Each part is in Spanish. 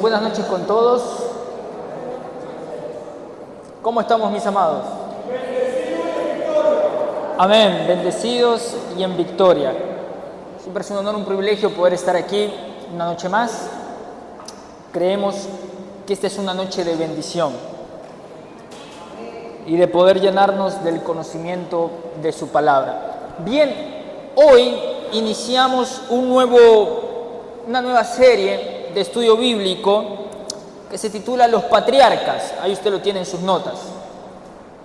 buenas noches con todos. ¿Cómo estamos, mis amados? Amén, bendecidos y en victoria. Siempre es un honor, un privilegio poder estar aquí una noche más. Creemos que esta es una noche de bendición y de poder llenarnos del conocimiento de su palabra. Bien, hoy iniciamos una nueva serie de estudio bíblico que se titula Los Patriarcas. Ahí usted lo tiene en sus notas.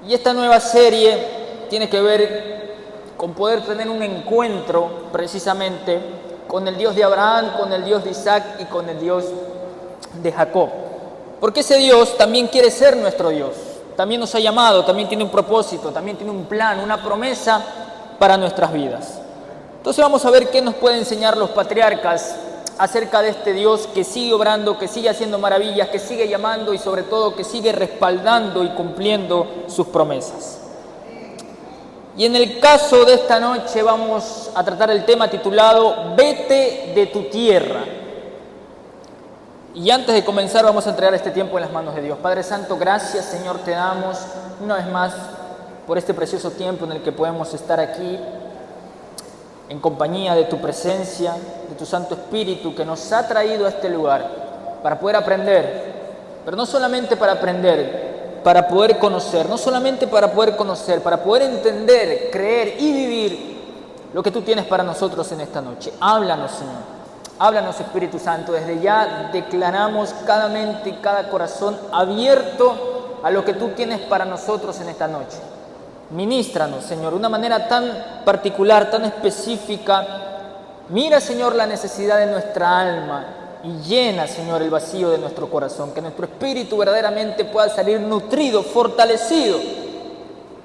Y esta nueva serie tiene que ver con poder tener un encuentro precisamente con el Dios de Abraham, con el Dios de Isaac y con el Dios de Jacob. Porque ese Dios también quiere ser nuestro Dios. También nos ha llamado, también tiene un propósito, también tiene un plan, una promesa para nuestras vidas. Entonces vamos a ver qué nos pueden enseñar los patriarcas acerca de este Dios que sigue obrando, que sigue haciendo maravillas, que sigue llamando y sobre todo que sigue respaldando y cumpliendo sus promesas. Y en el caso de esta noche vamos a tratar el tema titulado Vete de tu tierra. Y antes de comenzar vamos a entregar este tiempo en las manos de Dios. Padre Santo, gracias Señor te damos una vez más por este precioso tiempo en el que podemos estar aquí en compañía de tu presencia, de tu Santo Espíritu que nos ha traído a este lugar para poder aprender, pero no solamente para aprender, para poder conocer, no solamente para poder conocer, para poder entender, creer y vivir lo que tú tienes para nosotros en esta noche. Háblanos, Señor, háblanos, Espíritu Santo. Desde ya declaramos cada mente y cada corazón abierto a lo que tú tienes para nosotros en esta noche. Ministranos, Señor, de una manera tan particular, tan específica. Mira, Señor, la necesidad de nuestra alma y llena, Señor, el vacío de nuestro corazón. Que nuestro espíritu verdaderamente pueda salir nutrido, fortalecido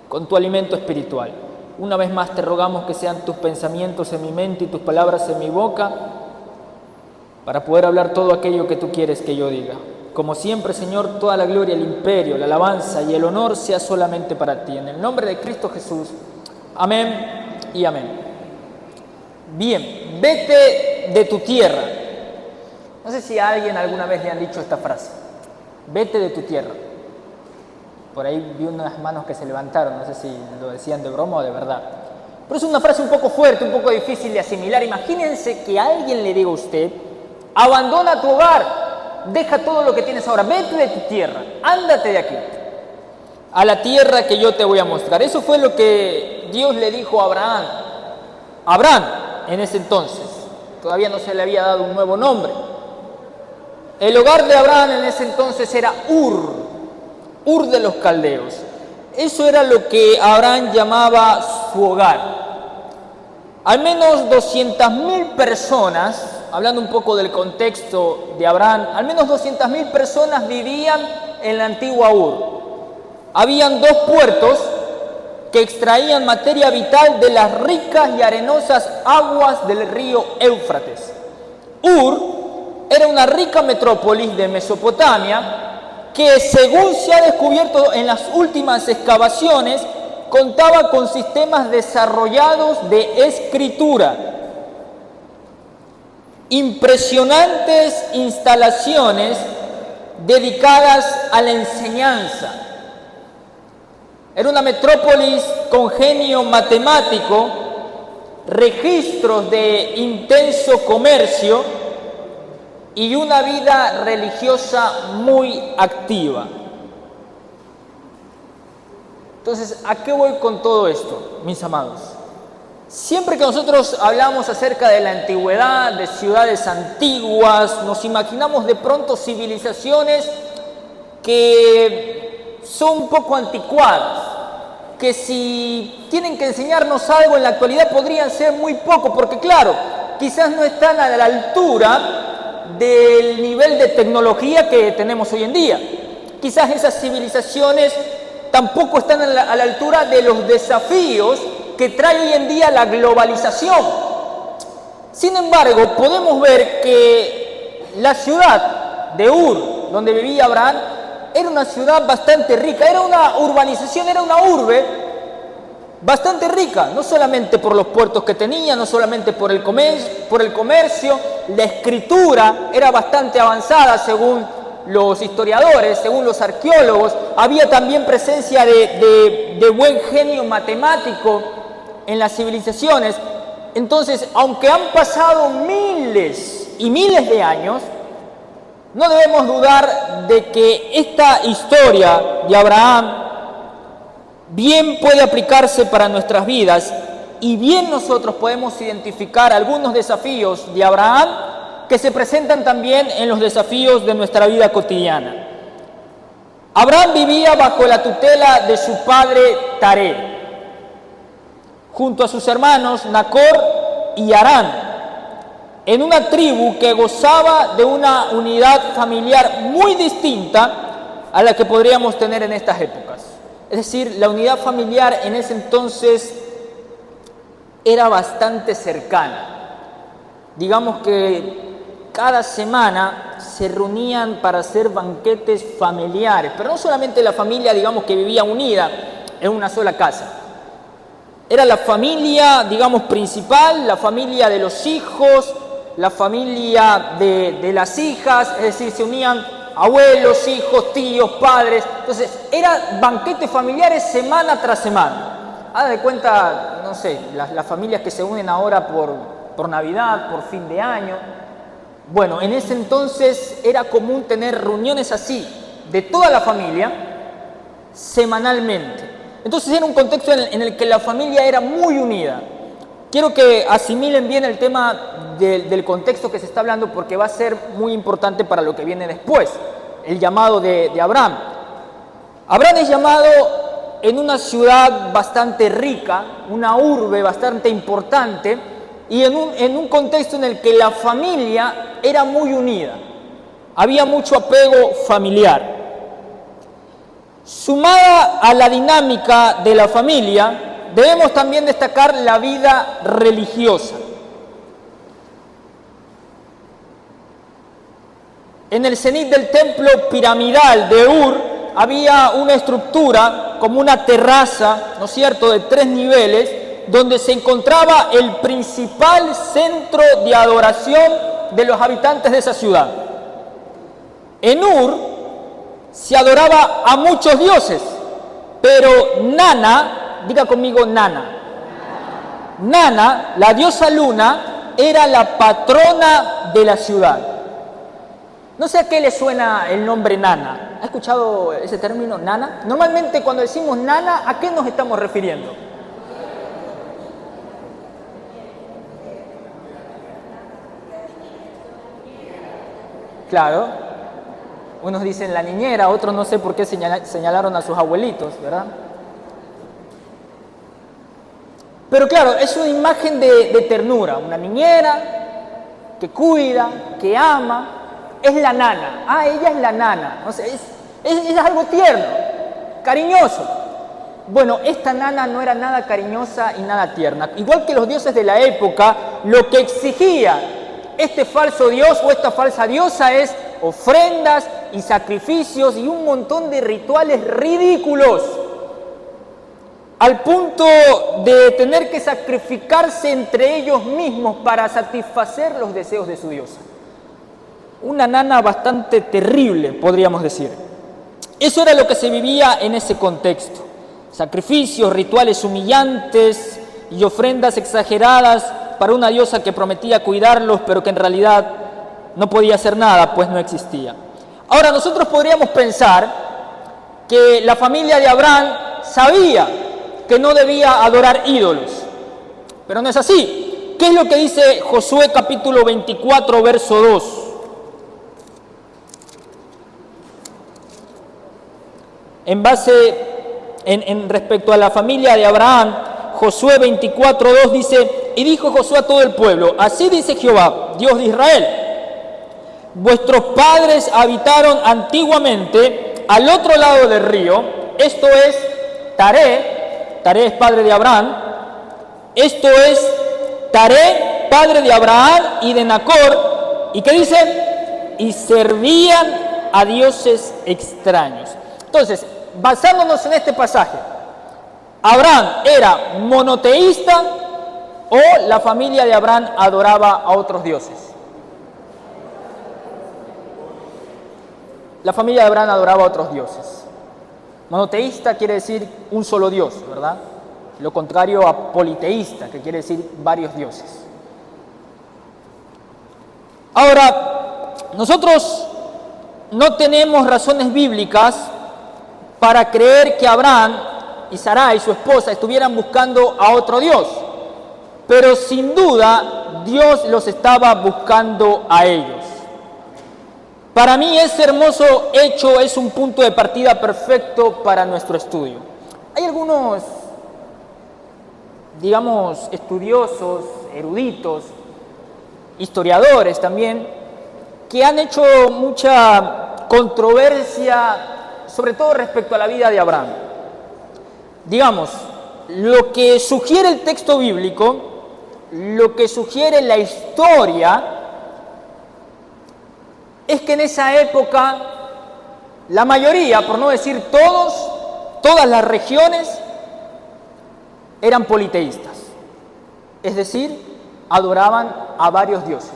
con tu alimento espiritual. Una vez más te rogamos que sean tus pensamientos en mi mente y tus palabras en mi boca para poder hablar todo aquello que tú quieres que yo diga. Como siempre, Señor, toda la gloria, el imperio, la alabanza y el honor sea solamente para ti. En el nombre de Cristo Jesús. Amén y amén. Bien, vete de tu tierra. No sé si a alguien alguna vez le han dicho esta frase. Vete de tu tierra. Por ahí vi unas manos que se levantaron. No sé si lo decían de broma o de verdad. Pero es una frase un poco fuerte, un poco difícil de asimilar. Imagínense que alguien le diga a usted: abandona tu hogar. Deja todo lo que tienes ahora, vete de tu tierra, ándate de aquí, a la tierra que yo te voy a mostrar. Eso fue lo que Dios le dijo a Abraham. Abraham, en ese entonces, todavía no se le había dado un nuevo nombre. El hogar de Abraham en ese entonces era Ur de los Caldeos. Eso era lo que Abraham llamaba su hogar. Al menos 200.000 personas, hablando un poco del contexto de Abraham, al menos 200.000 personas vivían en la antigua Ur. Habían dos puertos que extraían materia vital de las ricas y arenosas aguas del río Éufrates. Ur era una rica metrópolis de Mesopotamia que, según se ha descubierto en las últimas excavaciones, contaba con sistemas desarrollados de escritura, impresionantes instalaciones dedicadas a la enseñanza. Era una metrópolis con genio matemático, registros de intenso comercio y una vida religiosa muy activa. Entonces, ¿a qué voy con todo esto, mis amados? Siempre que nosotros hablamos acerca de la antigüedad, de ciudades antiguas, nos imaginamos de pronto civilizaciones que son un poco anticuadas, que si tienen que enseñarnos algo en la actualidad podrían ser muy poco, porque claro, quizás no están a la altura del nivel de tecnología que tenemos hoy en día. Quizás esas civilizaciones tampoco están a la altura de los desafíos que trae hoy en día la globalización. Sin embargo, podemos ver que la ciudad de Ur, donde vivía Abraham, era una ciudad bastante rica, era una urbanización, era una urbe bastante rica, no solamente por los puertos que tenía, no solamente por el comercio, la escritura era bastante avanzada según los historiadores, según los arqueólogos, había también presencia de buen genio matemático en las civilizaciones. Entonces, aunque han pasado miles y miles de años, no debemos dudar de que esta historia de Abraham bien puede aplicarse para nuestras vidas y bien nosotros podemos identificar algunos desafíos de Abraham que se presentan también en los desafíos de nuestra vida cotidiana. Abraham vivía bajo la tutela de su padre Taré, junto a sus hermanos Nacor y Harán, en una tribu que gozaba de una unidad familiar muy distinta a la que podríamos tener en estas épocas. Es decir, la unidad familiar en ese entonces era bastante cercana. Digamos que cada semana se reunían para hacer banquetes familiares, pero no solamente la familia, digamos, que vivía unida en una sola casa. Era la familia, digamos, principal, la familia de los hijos, la familia de las hijas, es decir, se unían abuelos, hijos, tíos, padres. Entonces, eran banquetes familiares semana tras semana. Haz de cuenta, no sé, las familias que se unen ahora por Navidad, por fin de año. Bueno, en ese entonces era común tener reuniones así, de toda la familia, semanalmente. Entonces era un contexto en el que la familia era muy unida. Quiero que asimilen bien el tema del contexto que se está hablando porque va a ser muy importante para lo que viene después, el llamado de Abraham. Abraham es llamado en una ciudad bastante rica, una urbe bastante importante, y en un contexto en el que la familia era muy unida, había mucho apego familiar. Sumada a la dinámica de la familia, debemos también destacar la vida religiosa. En el cenit del templo piramidal de Ur había una estructura como una terraza, ¿no es cierto?, de 3 niveles, donde se encontraba el principal centro de adoración de los habitantes de esa ciudad. En Ur se adoraba a muchos dioses, pero Nana, diga conmigo Nana. Nana, la diosa luna, era la patrona de la ciudad. No sé a qué le suena el nombre Nana. ¿Ha escuchado ese término, Nana? Normalmente cuando decimos Nana, ¿a qué nos estamos refiriendo? Claro, unos dicen la niñera, otros no sé por qué señalaron a sus abuelitos, ¿verdad? Pero claro, es una imagen de ternura, una niñera que cuida, que ama, es la nana. Ah, ella es la nana, no sé, es algo tierno, cariñoso. Bueno, esta nana no era nada cariñosa y nada tierna. Igual que los dioses de la época, lo que exigía este falso dios o esta falsa diosa es ofrendas y sacrificios y un montón de rituales ridículos, al punto de tener que sacrificarse entre ellos mismos para satisfacer los deseos de su diosa. Una nana bastante terrible, podríamos decir. Eso era lo que se vivía en ese contexto. Sacrificios, rituales humillantes y ofrendas exageradas para una diosa que prometía cuidarlos, pero que en realidad no podía hacer nada, pues no existía. Ahora, nosotros podríamos pensar que la familia de Abraham sabía que no debía adorar ídolos, pero no es así. ¿Qué es lo que dice Josué capítulo 24, verso 2? En respecto a la familia de Abraham, Josué 24:2 dice: y dijo Josué a todo el pueblo, así dice Jehová, Dios de Israel, vuestros padres habitaron antiguamente al otro lado del río, esto es Taré es padre de Abraham, esto es Taré, padre de Abraham y de Nacor, ¿y qué dice? Y servían a dioses extraños. Entonces, basándonos en este pasaje, ¿Abraham era monoteísta o la familia de Abraham adoraba a otros dioses? La familia de Abraham adoraba a otros dioses. Monoteísta quiere decir un solo Dios, ¿verdad? Lo contrario a politeísta, que quiere decir varios dioses. Ahora, nosotros no tenemos razones bíblicas para creer que Abraham y Sarai, su esposa, estuvieran buscando a otro Dios, pero sin duda Dios los estaba buscando a ellos. Para mí ese hermoso hecho es un punto de partida perfecto para nuestro estudio. Hay algunos, digamos, estudiosos, eruditos, historiadores también, que han hecho mucha controversia, sobre todo respecto a la vida de Abraham. Digamos, lo que sugiere el texto bíblico, lo que sugiere la historia, es que en esa época la mayoría, por no decir todas las regiones eran politeístas, es decir, adoraban a varios dioses.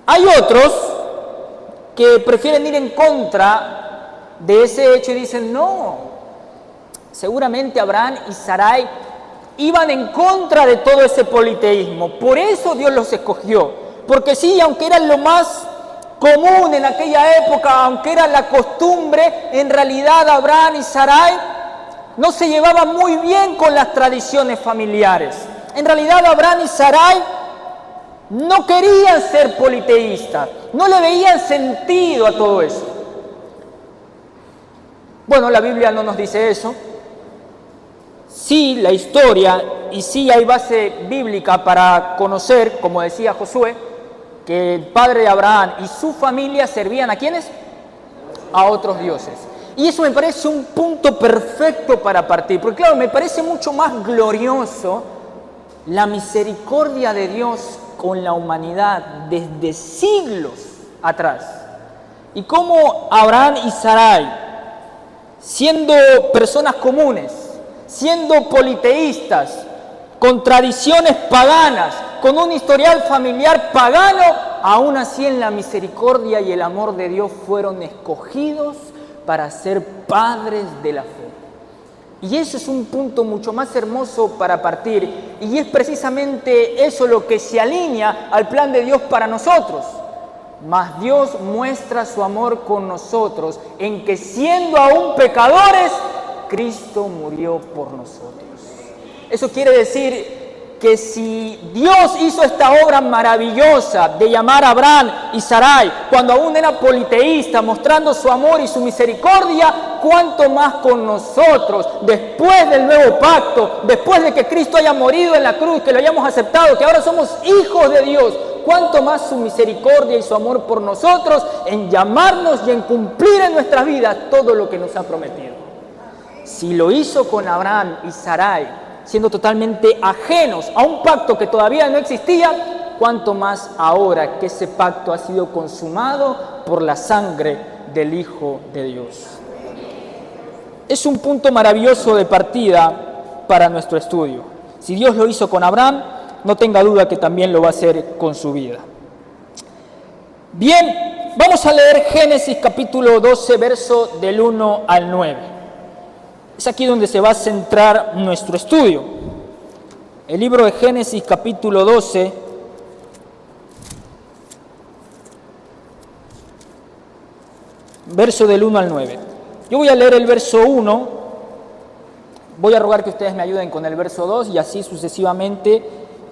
Hay otros que prefieren ir en contra de ese hecho y dicen, no, seguramente Abraham y Sarai iban en contra de todo ese politeísmo, por eso Dios los escogió, porque sí, aunque eran lo más común en aquella época, aunque era la costumbre, en realidad Abraham y Sarai no se llevaban muy bien con las tradiciones familiares. En realidad Abraham y Sarai no querían ser politeístas, no le veían sentido a todo eso. Bueno, la Biblia no nos dice eso. Sí, la historia, y sí hay base bíblica para conocer, como decía Josué, que el padre de Abraham y su familia servían ¿a quiénes? A otros dioses. Y eso me parece un punto perfecto para partir, porque claro, me parece mucho más glorioso la misericordia de Dios con la humanidad desde siglos atrás. Y cómo Abraham y Sarai, siendo personas comunes, siendo politeístas, con tradiciones paganas, con un historial familiar pagano, aún así en la misericordia y el amor de Dios fueron escogidos para ser padres de la fe. Y eso es un punto mucho más hermoso para partir, y es precisamente eso lo que se alinea al plan de Dios para nosotros. Mas Dios muestra su amor con nosotros en que siendo aún pecadores, Cristo murió por nosotros. Eso quiere decir que si Dios hizo esta obra maravillosa de llamar a Abraham y Sarai cuando aún era politeísta, mostrando su amor y su misericordia, cuánto más con nosotros, después del nuevo pacto, después de que Cristo haya morido en la cruz, que lo hayamos aceptado, que ahora somos hijos de Dios, cuánto más su misericordia y su amor por nosotros en llamarnos y en cumplir en nuestras vidas todo lo que nos ha prometido. Si lo hizo con Abraham y Sarai, siendo totalmente ajenos a un pacto que todavía no existía, cuánto más ahora que ese pacto ha sido consumado por la sangre del Hijo de Dios. Es un punto maravilloso de partida para nuestro estudio. Si Dios lo hizo con Abraham, no tenga duda que también lo va a hacer con su vida. Bien, vamos a leer Génesis capítulo 12, verso del 1 al 9. Es aquí donde se va a centrar nuestro estudio. El libro de Génesis capítulo 12, verso del 1 al 9. Yo voy a leer el verso 1, voy a rogar que ustedes me ayuden con el verso 2 y así sucesivamente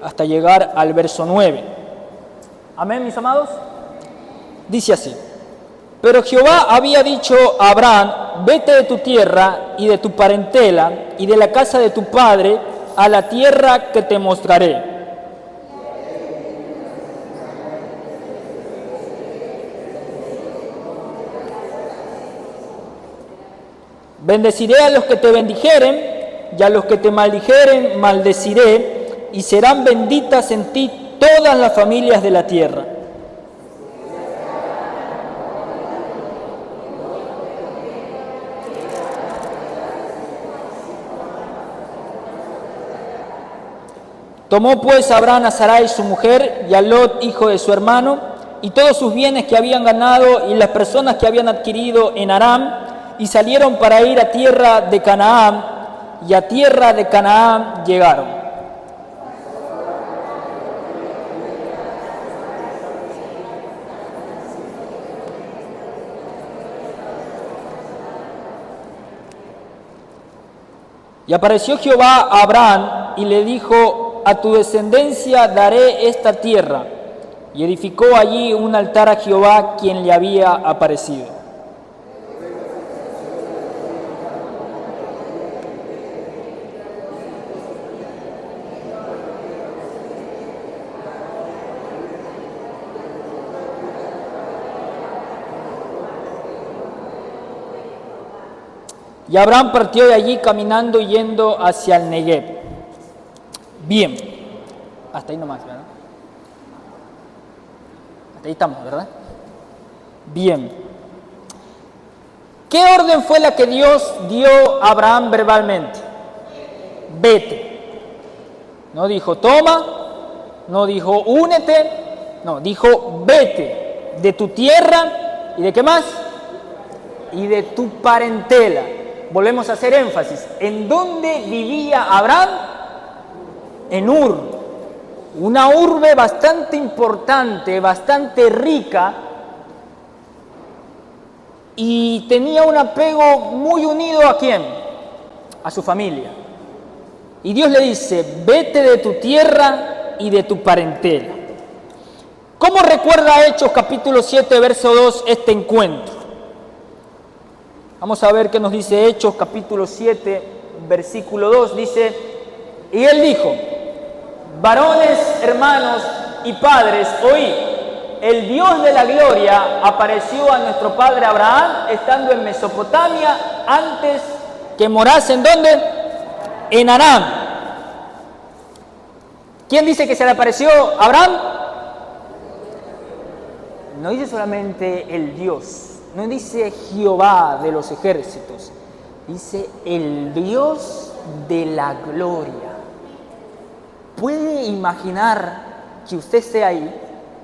hasta llegar al verso 9. Amén, mis amados. Dice así: pero Jehová había dicho a Abraham: vete de tu tierra y de tu parentela y de la casa de tu padre a la tierra que te mostraré. Bendeciré a los que te bendijeren y a los que te maldijeren maldeciré, y serán benditas en ti todas las familias de la tierra. Tomó pues Abraham a Sarai su mujer y a Lot, hijo de su hermano, y todos sus bienes que habían ganado y las personas que habían adquirido en Aram, y salieron para ir a tierra de Canaán, y a tierra de Canaán llegaron. Y apareció Jehová a Abraham y le dijo: a tu descendencia daré esta tierra. Y edificó allí un altar a Jehová, quien le había aparecido. Y Abraham partió de allí caminando y yendo hacia el Negev. Bien, hasta ahí nomás, ¿verdad? Hasta ahí estamos, ¿verdad? Bien. ¿Qué orden fue la que Dios dio a Abraham verbalmente? Vete. No dijo toma, no dijo únete, no, dijo vete de tu tierra y de qué más? Y de tu parentela. Volvemos a hacer énfasis. ¿En dónde vivía Abraham? En Ur, una urbe bastante importante, bastante rica, y tenía un apego muy unido ¿a quién? A su familia. Y Dios le dice: vete de tu tierra y de tu parentela. ¿Cómo recuerda Hechos capítulo 7, verso 2 este encuentro? Vamos a ver qué nos dice Hechos capítulo 7, versículo 2. Dice: y él dijo: varones, hermanos y padres, oíd, el Dios de la gloria apareció a nuestro padre Abraham estando en Mesopotamia antes que morase ¿en dónde? En Aram. ¿Quién dice que se le apareció a Abraham? No dice solamente el Dios. No dice Jehová de los ejércitos, dice el Dios de la gloria. ¿Puede imaginar que usted esté ahí,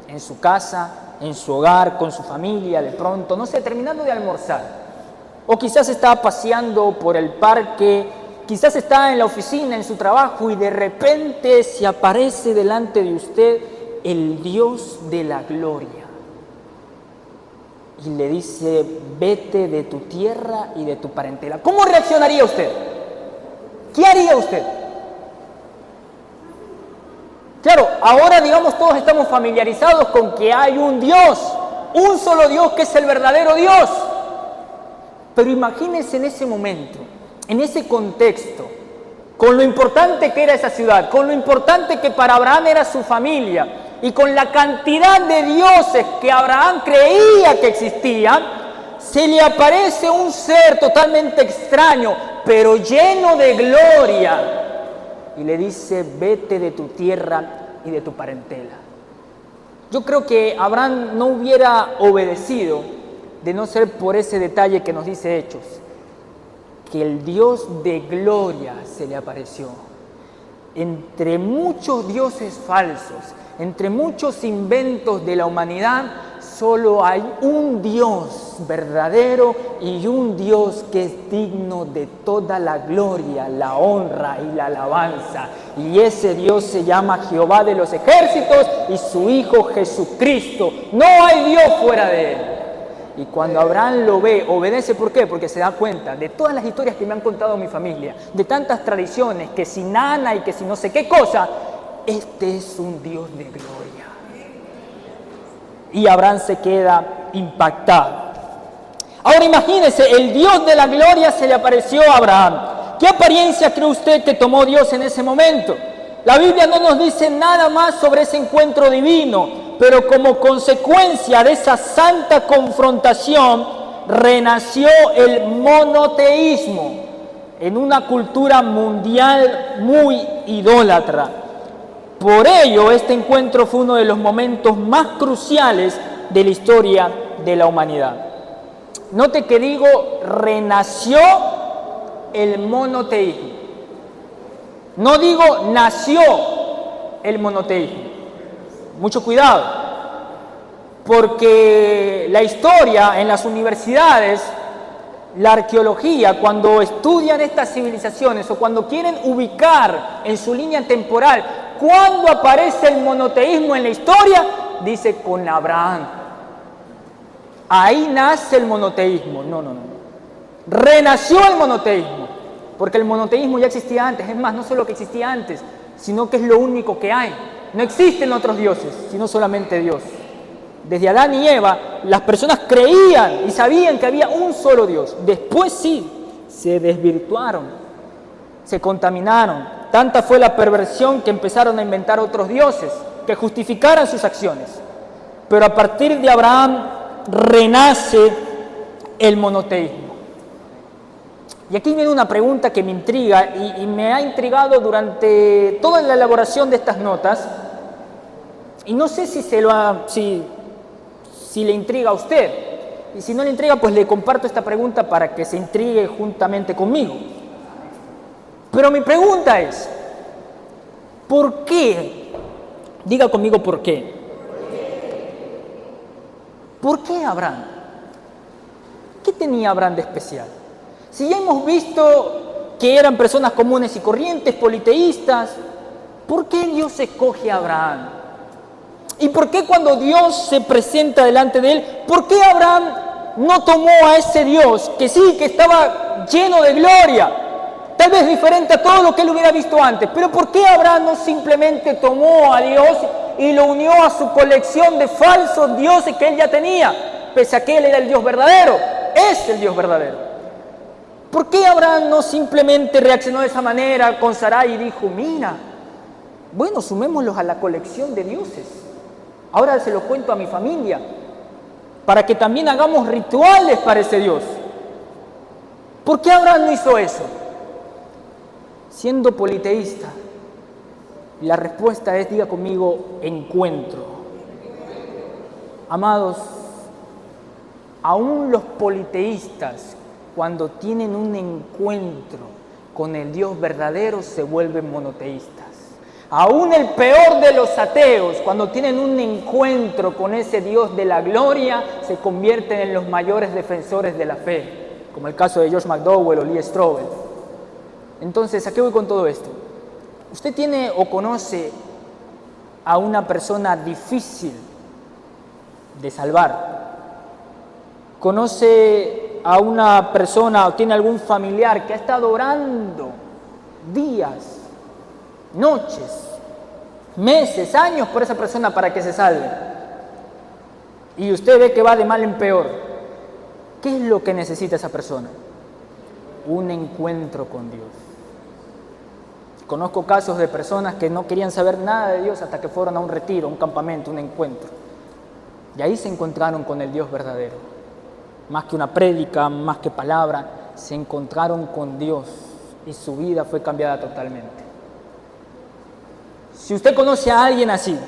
en su casa, en su hogar, con su familia, de pronto, no sé, terminando de almorzar? O quizás está paseando por el parque, quizás está en la oficina, en su trabajo, y de repente se aparece delante de usted el Dios de la gloria. Y le dice: vete de tu tierra y de tu parentela. ¿Cómo reaccionaría usted? ¿Qué haría usted? Claro, ahora digamos todos estamos familiarizados con que hay un Dios, un solo Dios que es el verdadero Dios. Pero imagínense en ese momento, en ese contexto, con lo importante que era esa ciudad, con lo importante que para Abraham era su familia, y con la cantidad de dioses que Abraham creía que existían, se le aparece un ser totalmente extraño, pero lleno de gloria, y le dice: vete de tu tierra y de tu parentela. Yo creo que Abraham no hubiera obedecido de no ser por ese detalle que nos dice Hechos, que el Dios de gloria se le apareció. Entre muchos dioses falsos, entre muchos inventos de la humanidad, solo hay un Dios verdadero y un Dios que es digno de toda la gloria, la honra y la alabanza. Y ese Dios se llama Jehová de los ejércitos y su Hijo Jesucristo. No hay Dios fuera de él. Y cuando Abraham lo ve, obedece. ¿Por qué? Porque se da cuenta de todas las historias que me han contado mi familia, de tantas tradiciones, que si nana y que si no sé qué cosa. Este es un Dios de gloria. Y Abraham se queda impactado. Ahora imagínese, el Dios de la gloria se le apareció a Abraham. ¿Qué apariencia cree usted que tomó Dios en ese momento? La Biblia no nos dice nada más sobre ese encuentro divino, pero como consecuencia de esa santa confrontación, renació el monoteísmo en una cultura mundial muy idólatra. Por ello, este encuentro fue uno de los momentos más cruciales de la historia de la humanidad. Note que digo, renació el monoteísmo. No digo nació el monoteísmo. Mucho cuidado, porque la historia en las universidades, la arqueología, cuando estudian estas civilizaciones o cuando quieren ubicar en su línea temporal cuándo aparece el monoteísmo en la historia, dice con Abraham. Ahí nace el monoteísmo. No. Renació el monoteísmo, porque el monoteísmo ya existía antes. Es más, no solo que existía antes, sino que es lo único que hay. No existen otros dioses, sino solamente Dios. Desde Adán y Eva, las personas creían y sabían que había un solo Dios. Después sí, se desvirtuaron, se contaminaron. Tanta fue la perversión que empezaron a inventar otros dioses que justificaran sus acciones. Pero a partir de Abraham renace el monoteísmo. Y aquí viene una pregunta que me intriga y me ha intrigado durante toda la elaboración de estas notas. Y no sé si le intriga a usted. Y si no le intriga, pues le comparto esta pregunta para que se intrigue juntamente conmigo. Pero mi pregunta es, ¿por qué? Diga conmigo por qué. ¿Por qué Abraham? ¿Qué tenía Abraham de especial? Si ya hemos visto que eran personas comunes y corrientes, politeístas, ¿por qué Dios escoge a Abraham? ¿Y por qué cuando Dios se presenta delante de él, por qué Abraham no tomó a ese Dios que sí, que estaba lleno de gloria, tal vez diferente a todo lo que él hubiera visto antes? Pero ¿por qué Abraham no simplemente tomó a Dios y lo unió a su colección de falsos dioses que él ya tenía, pese a que él era el Dios verdadero? Es el Dios verdadero. ¿Por qué Abraham no simplemente reaccionó de esa manera con Sarai y dijo, mira, bueno, sumémoslos a la colección de dioses? Ahora se lo cuento a mi familia, para que también hagamos rituales para ese Dios. ¿Por qué Abraham no hizo eso? Siendo politeísta, la respuesta es, diga conmigo, encuentro. Amados, aún los politeístas, cuando tienen un encuentro con el Dios verdadero, se vuelven monoteístas. Aún el peor de los ateos, cuando tienen un encuentro con ese Dios de la gloria, se convierten en los mayores defensores de la fe, como el caso de Josh McDowell o Lee Strobel. Entonces, ¿a qué voy con todo esto? Usted tiene o conoce a una persona difícil de salvar. Conoce a una persona o tiene algún familiar que ha estado orando días, noches, meses, años por esa persona para que se salve. Y usted ve que va de mal en peor. ¿Qué es lo que necesita esa persona? Un encuentro con Dios. Conozco casos de personas que no querían saber nada de Dios hasta que fueron a un retiro, un campamento, un encuentro. Y ahí se encontraron con el Dios verdadero. Más que una prédica, más que palabra, se encontraron con Dios y su vida fue cambiada totalmente. Si usted conoce a alguien así,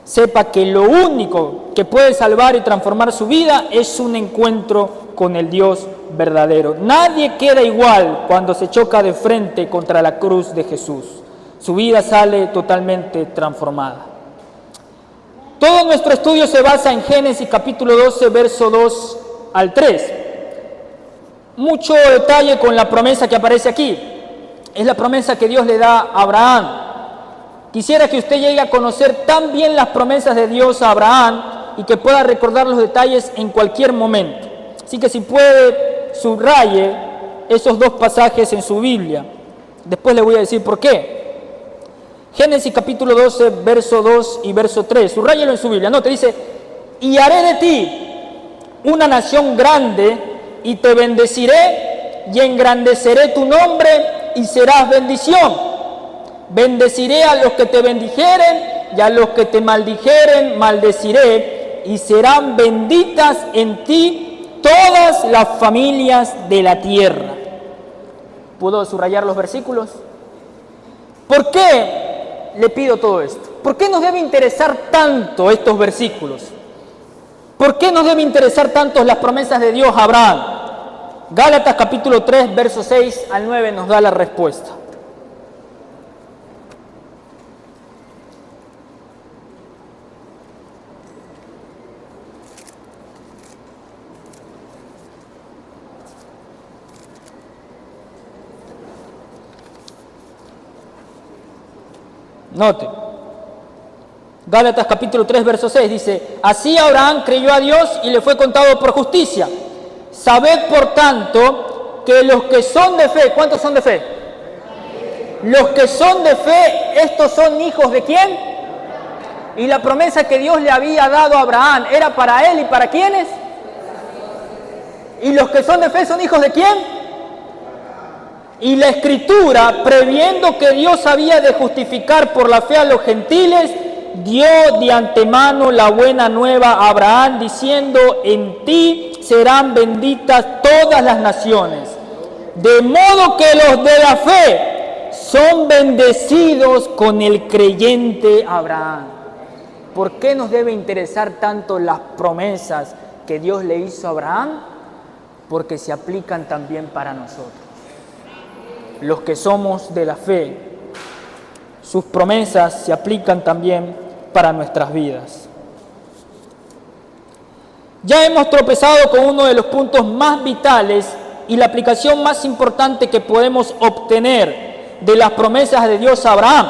sepa que lo único que puede salvar y transformar su vida es un encuentro con el Dios verdadero. Nadie queda igual cuando se choca de frente contra la cruz de Jesús. Su vida sale totalmente transformada. Todo nuestro estudio se basa en Génesis capítulo 12, verso 2 al 3. Mucho detalle con la promesa que aparece aquí. Es la promesa que Dios le da a Abraham. Quisiera que usted llegue a conocer tan bien las promesas de Dios a Abraham y que pueda recordar los detalles en cualquier momento. Así que si puede, subraye esos dos pasajes en su Biblia. Después le voy a decir por qué. Génesis capítulo 12, verso 2 y verso 3. Subráyelo en su Biblia. No, te dice, y haré de ti una nación grande y te bendeciré y engrandeceré tu nombre y serás bendición. Bendeciré a los que te bendijeren y a los que te maldijeren maldeciré y serán benditas en ti todas las familias de la tierra. ¿Puedo subrayar los versículos? ¿Por qué le pido todo esto? ¿Por qué nos debe interesar tanto estos versículos? ¿Por qué nos debe interesar tanto las promesas de Dios a Abraham? Gálatas capítulo 3, versos 6 al 9 nos da la respuesta. Note. Gálatas capítulo 3, verso 6 dice: así Abraham creyó a Dios y le fue contado por justicia. Sabed, por tanto, que los que son de fe, ¿cuántos son de fe? Los que son de fe, estos son hijos ¿de quién? Y la promesa que Dios le había dado a Abraham, ¿era para él y para quiénes? ¿Y los que son de fe son hijos de quién? Y la Escritura, previendo que Dios había de justificar por la fe a los gentiles, dio de antemano la buena nueva a Abraham, diciendo: en ti serán benditas todas las naciones. De modo que los de la fe son bendecidos con el creyente Abraham. ¿Por qué nos debe interesar tanto las promesas que Dios le hizo a Abraham? Porque se aplican también para nosotros. Los que somos de la fe, sus promesas se aplican también para nuestras vidas. Ya hemos tropezado con uno de los puntos más vitales y la aplicación más importante que podemos obtener de las promesas de Dios a Abraham.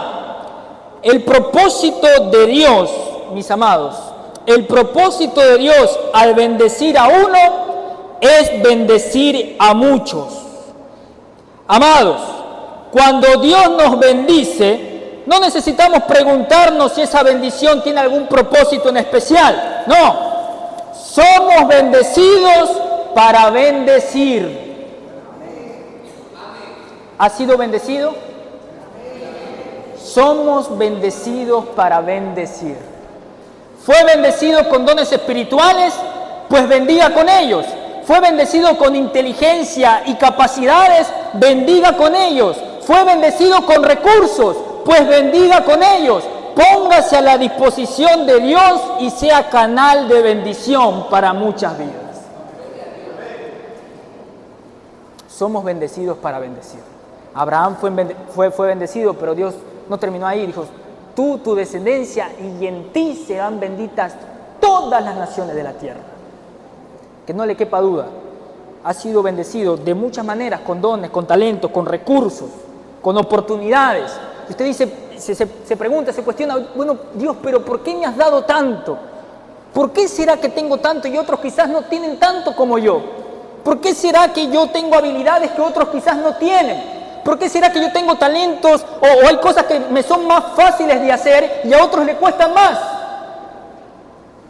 El propósito de Dios, mis amados, el propósito de Dios al bendecir a uno es bendecir a muchos. Amados, cuando Dios nos bendice, no necesitamos preguntarnos si esa bendición tiene algún propósito en especial. No, somos bendecidos para bendecir. ¿Has sido bendecido? Somos bendecidos para bendecir. ¿Fue bendecido con dones espirituales? Pues bendiga con ellos. ¿Fue bendecido con inteligencia y capacidades? Bendiga con ellos. ¿Fue bendecido con recursos? Pues bendiga con ellos. Póngase a la disposición de Dios y sea canal de bendición para muchas vidas. Somos bendecidos para bendecir. Abraham fue bendecido, pero Dios no terminó ahí. Dijo: tú, tu descendencia, y en ti serán benditas todas las naciones de la tierra. Que no le quepa duda, ha sido bendecido de muchas maneras, con dones, con talentos, con recursos, con oportunidades. Y usted dice, se pregunta, se cuestiona: bueno, Dios, pero ¿por qué me has dado tanto? ¿Por qué será que tengo tanto y otros quizás no tienen tanto como yo? ¿Por qué será que yo tengo habilidades que otros quizás no tienen? ¿Por qué será que yo tengo talentos o hay cosas que me son más fáciles de hacer y a otros le cuestan más?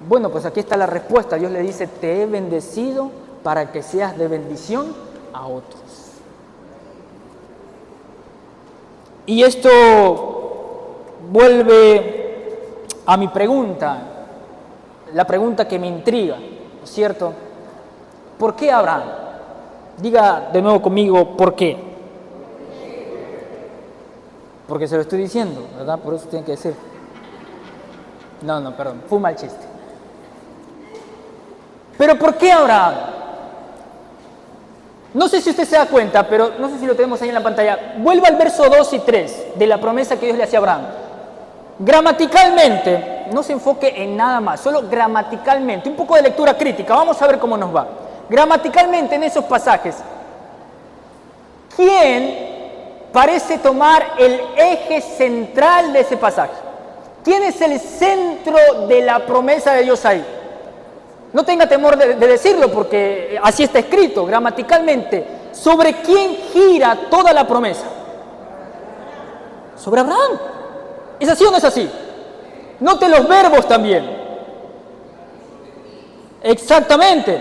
Bueno, pues aquí está la respuesta. Dios le dice: te he bendecido para que seas de bendición a otros. Y esto vuelve a mi pregunta, la pregunta que me intriga, ¿no es cierto? ¿Por qué Abraham? Diga de nuevo conmigo, ¿por qué? Porque se lo estoy diciendo, ¿verdad? Por eso tiene que decir. No, perdón, fue un mal chiste. ¿Pero por qué Abraham? No sé si usted se da cuenta, pero no sé si lo tenemos ahí en la pantalla. Vuelva al verso 2 y 3 de la promesa que Dios le hacía a Abraham. Gramaticalmente, no se enfoque en nada más, solo gramaticalmente, un poco de lectura crítica, vamos a ver cómo nos va. Gramaticalmente en esos pasajes, ¿quién parece tomar el eje central de ese pasaje? ¿Quién es el centro de la promesa de Dios ahí? No tenga temor de decirlo, porque así está escrito gramaticalmente. ¿Sobre quién gira toda la promesa? Sobre Abraham. ¿Es así o no es así? Note los verbos también. Exactamente.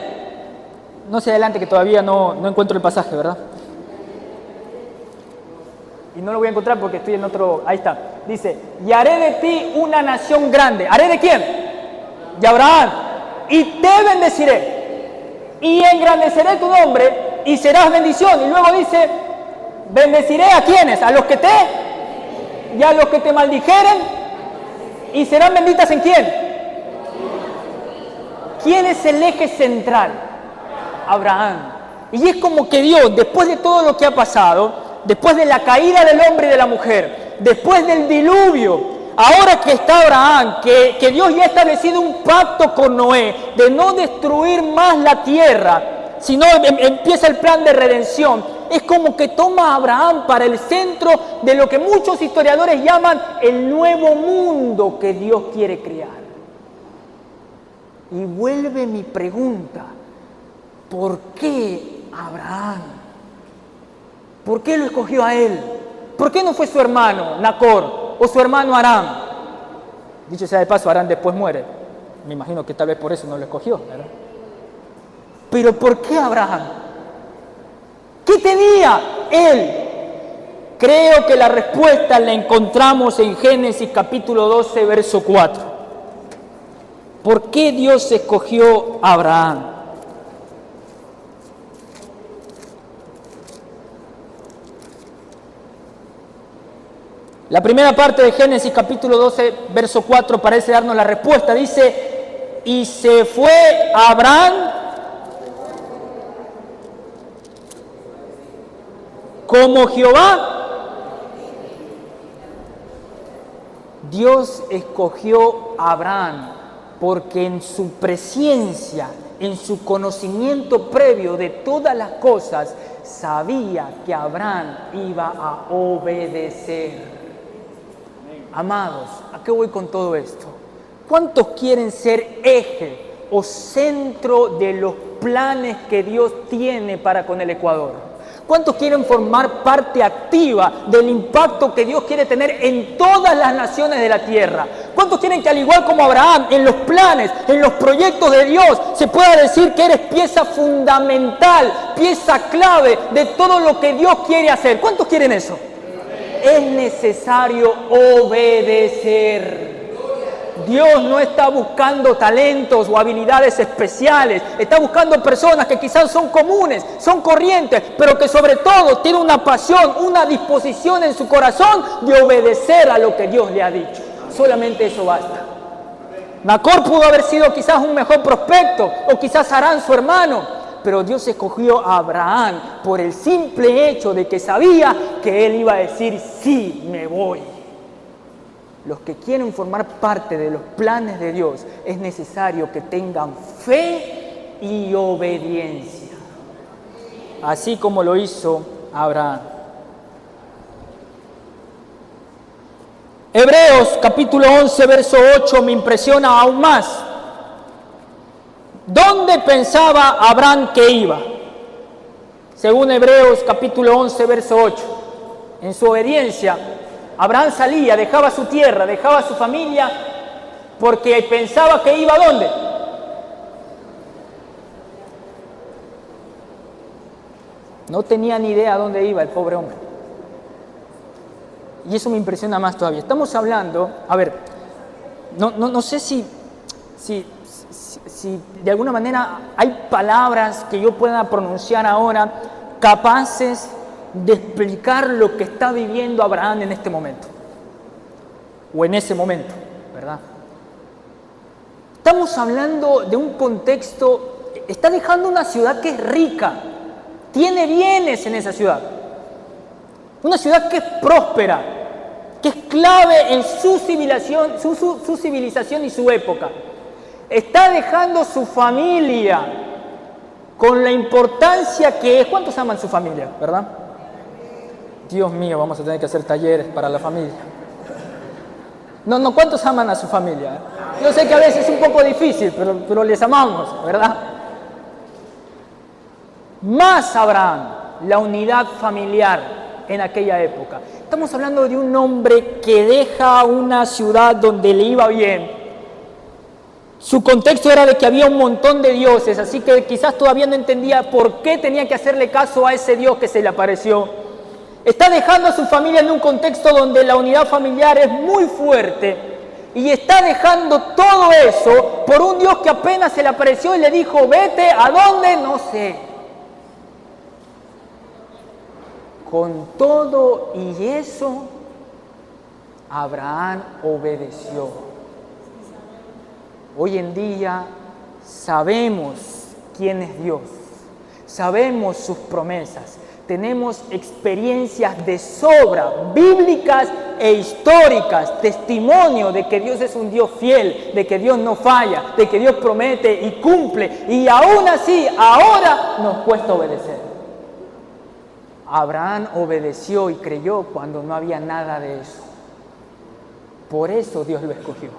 No se adelante, que todavía no encuentro el pasaje, ¿verdad? Y no lo voy a encontrar porque estoy en otro... Ahí está. Dice: y haré de ti una nación grande. ¿Haré de quién? De Abraham. Y te bendeciré, y engrandeceré tu nombre, y serás bendición. Y luego dice: bendeciré a quienes, a los que te, y a los que te maldijeren, y serán benditas en quién. ¿Quién es el eje central? Abraham. Y es como que Dios, después de todo lo que ha pasado, después de la caída del hombre y de la mujer, después del diluvio, ahora que está Abraham, que Dios ya ha establecido un pacto con Noé de no destruir más la tierra, sino empieza el plan de redención. Es como que toma a Abraham para el centro de lo que muchos historiadores llaman el nuevo mundo que Dios quiere crear. Y vuelve mi pregunta, ¿por qué Abraham? ¿Por qué lo escogió a él? ¿Por qué no fue su hermano Nacor o su hermano Aram? Dicho sea de paso, Aram después muere. Me imagino que tal vez por eso no lo escogió, ¿verdad? Pero ¿por qué Abraham? ¿Qué tenía él? Creo que la respuesta la encontramos en Génesis capítulo 12, verso 4. ¿Por qué Dios escogió a Abraham? La primera parte de Génesis capítulo 12, verso 4 parece darnos la respuesta. Dice, y se fue Abraham como Jehová. Dios escogió a Abraham porque en su presencia, en su conocimiento previo de todas las cosas, sabía que Abraham iba a obedecer. Amados, ¿a qué voy con todo esto? ¿Cuántos quieren ser eje o centro de los planes que Dios tiene para con el Ecuador? ¿Cuántos quieren formar parte activa del impacto que Dios quiere tener en todas las naciones de la tierra? ¿Cuántos quieren que, al igual como Abraham, en los planes, en los proyectos de Dios, se pueda decir que eres pieza fundamental, pieza clave de todo lo que Dios quiere hacer? ¿Cuántos quieren eso? Es necesario obedecer. Dios no está buscando talentos o habilidades especiales, está buscando personas que quizás son comunes, son corrientes, pero que sobre todo tienen una pasión, una disposición en su corazón de obedecer a lo que Dios le ha dicho. Solamente eso basta. Nacor pudo haber sido quizás un mejor prospecto, o quizás Harán su hermano, pero Dios escogió a Abraham por el simple hecho de que sabía que él iba a decir, sí, me voy. Los que quieren formar parte de los planes de Dios, es necesario que tengan fe y obediencia, así como lo hizo Abraham. Hebreos capítulo 11, verso 8 me impresiona aún más. ¿Dónde pensaba Abraham que iba? Según Hebreos capítulo 11, verso 8. En su obediencia, Abraham salía, dejaba su tierra, dejaba su familia, porque pensaba que iba ¿a dónde? No tenía ni idea a dónde iba el pobre hombre. Y eso me impresiona más todavía. Estamos hablando, a ver, no sé si de alguna manera hay palabras que yo pueda pronunciar ahora capaces de explicar lo que está viviendo Abraham en este momento, o en ese momento, ¿verdad? Estamos hablando de un contexto, está dejando una ciudad que es rica, tiene bienes en esa ciudad, una ciudad que es próspera, que es clave en su civilización y su época. Está dejando su familia con la importancia que es. ¿Cuántos aman su familia, verdad? Dios mío, vamos a tener que hacer talleres para la familia. No, ¿cuántos aman a su familia? Yo sé que a veces es un poco difícil, pero les amamos, ¿verdad? Más Abraham, la unidad familiar en aquella época. Estamos hablando de un hombre que deja una ciudad donde le iba bien. Su contexto era de que había un montón de dioses, así que quizás todavía no entendía por qué tenía que hacerle caso a ese Dios que se le apareció. Está dejando a su familia en un contexto donde la unidad familiar es muy fuerte y está dejando todo eso por un Dios que apenas se le apareció y le dijo, vete, ¿a dónde? No sé. Con todo y eso, Abraham obedeció. Hoy en día sabemos quién es Dios, sabemos sus promesas, tenemos experiencias de sobra, bíblicas e históricas, testimonio de que Dios es un Dios fiel, de que Dios no falla, de que Dios promete y cumple, y aún así ahora nos cuesta obedecer. Abraham obedeció y creyó cuando no había nada de eso. Por eso Dios lo escogió.